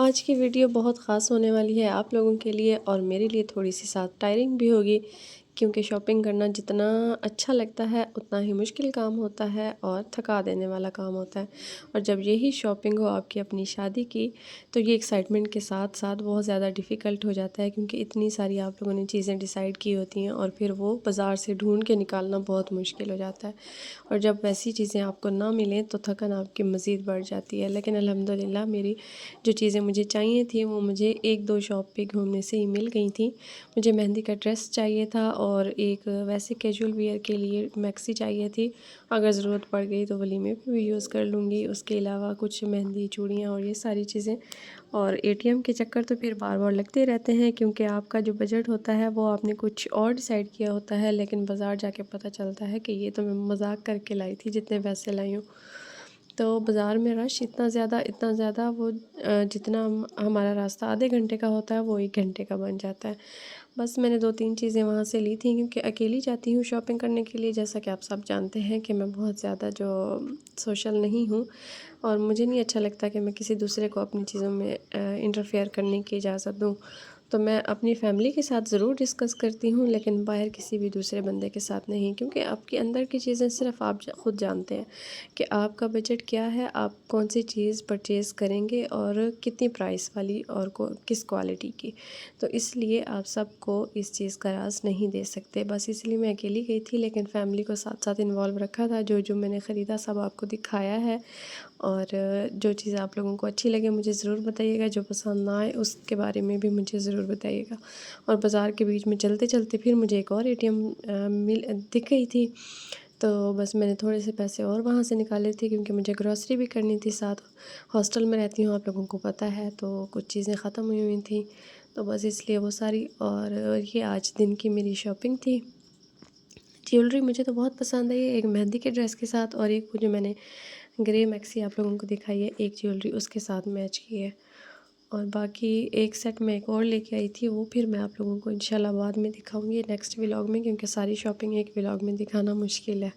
آج کی ویڈیو بہت خاص ہونے والی ہے آپ لوگوں کے لیے، اور میرے لیے تھوڑی سی ساتھ ٹائرنگ بھی ہوگی، کیونکہ شاپنگ کرنا جتنا اچھا لگتا ہے اتنا ہی مشکل کام ہوتا ہے اور تھکا دینے والا کام ہوتا ہے۔ اور جب یہی شاپنگ ہو آپ کی اپنی شادی کی، تو یہ ایکسائٹمنٹ کے ساتھ ساتھ بہت زیادہ ڈیفیکلٹ ہو جاتا ہے، کیونکہ اتنی ساری آپ لوگوں نے چیزیں ڈیسائیڈ کی ہوتی ہیں اور پھر وہ بازار سے ڈھونڈ کے نکالنا بہت مشکل ہو جاتا ہے، اور جب ویسی چیزیں آپ کو نہ ملیں تو تھکن آپ کی مزید بڑھ جاتی ہے۔ لیکن الحمدللہ میری جو چیزیں مجھے چاہیے تھیں وہ مجھے ایک دو شاپ پہ گھومنے سے ہی مل گئی تھیں۔ مجھے مہندی کا ڈریس چاہیے تھا اور ایک ویسے کیجول ویئر کے لیے میکسی چاہیے تھی، اگر ضرورت پڑ گئی تو ولیمے پہ بھی یوز کر لوں گی۔ اس کے علاوہ کچھ مہندی، چوڑیاں اور یہ ساری چیزیں، اور اے ٹی ایم کے چکر تو پھر بار بار لگتے رہتے ہیں، کیونکہ آپ کا جو بجٹ ہوتا ہے وہ آپ نے کچھ اور ڈیسائیڈ کیا ہوتا ہے، لیکن بازار جا کے پتہ چلتا ہے کہ یہ تو میں مذاق کر کے لائی تھی جتنے پیسے لائی ہوں۔ تو بازار میں رش اتنا زیادہ وہ جتنا ہمارا راستہ آدھے گھنٹے کا ہوتا ہے وہ 1 گھنٹے کا بن جاتا ہے۔ بس میں نے 2-3 چیزیں وہاں سے لی تھیں، کیونکہ اکیلی جاتی ہوں شاپنگ کرنے کے لیے، جیسا کہ آپ سب جانتے ہیں کہ میں بہت زیادہ جو سوشل نہیں ہوں، اور مجھے نہیں اچھا لگتا کہ میں کسی دوسرے کو اپنی چیزوں میں انٹرفیئر کرنے کی اجازت دوں۔ تو میں اپنی فیملی کے ساتھ ضرور ڈسکس کرتی ہوں، لیکن باہر کسی بھی دوسرے بندے کے ساتھ نہیں، کیونکہ آپ کے اندر کی چیزیں صرف آپ خود جانتے ہیں کہ آپ کا بجٹ کیا ہے، آپ کون سی چیز پرچیز کریں گے اور کتنی پرائس والی اور کس کوالٹی کی۔ تو اس لیے آپ سب کو اس چیز کا راز نہیں دے سکتے، بس اس لیے میں اکیلی گئی تھی، لیکن فیملی کو ساتھ ساتھ انوالو رکھا تھا۔ جو میں نے خریدا سب آپ کو دکھایا ہے، اور جو چیزیں آپ لوگوں کو اچھی لگے مجھے ضرور بتائیے گا، جو پسند نہ آئے اس کے بارے میں بھی مجھے ضرور بتائیے گا۔ اور بازار کے بیچ میں چلتے چلتے پھر مجھے ایک اور اے ٹی ایم دکھ گئی تھی، تو بس میں نے تھوڑے سے پیسے اور وہاں سے نکالے تھے، کیونکہ مجھے گروسری بھی کرنی تھی ساتھ۔ ہاسٹل میں رہتی ہوں، آپ لوگوں کو پتہ ہے، تو کچھ چیزیں ختم ہوئی تھیں، تو بس اس لیے وہ ساری، اور یہ آج دن کی میری شاپنگ تھی۔ جیولری مجھے تو بہت پسند آئی، ایک مہندی کے ڈریس کے ساتھ، اور ایک جو میں نے گرے میکسی آپ لوگوں کو دکھائی ہے ایک جیولری اس کے ساتھ میچ کی ہے، اور باقی ایک سیٹ میں ایک اور لے کے آئی تھی، وہ پھر میں آپ لوگوں کو انشاءاللہ بعد میں دکھاؤں گی نیکسٹ ولاگ میں، کیونکہ ساری شاپنگ ایک ولاگ میں دکھانا مشکل ہے۔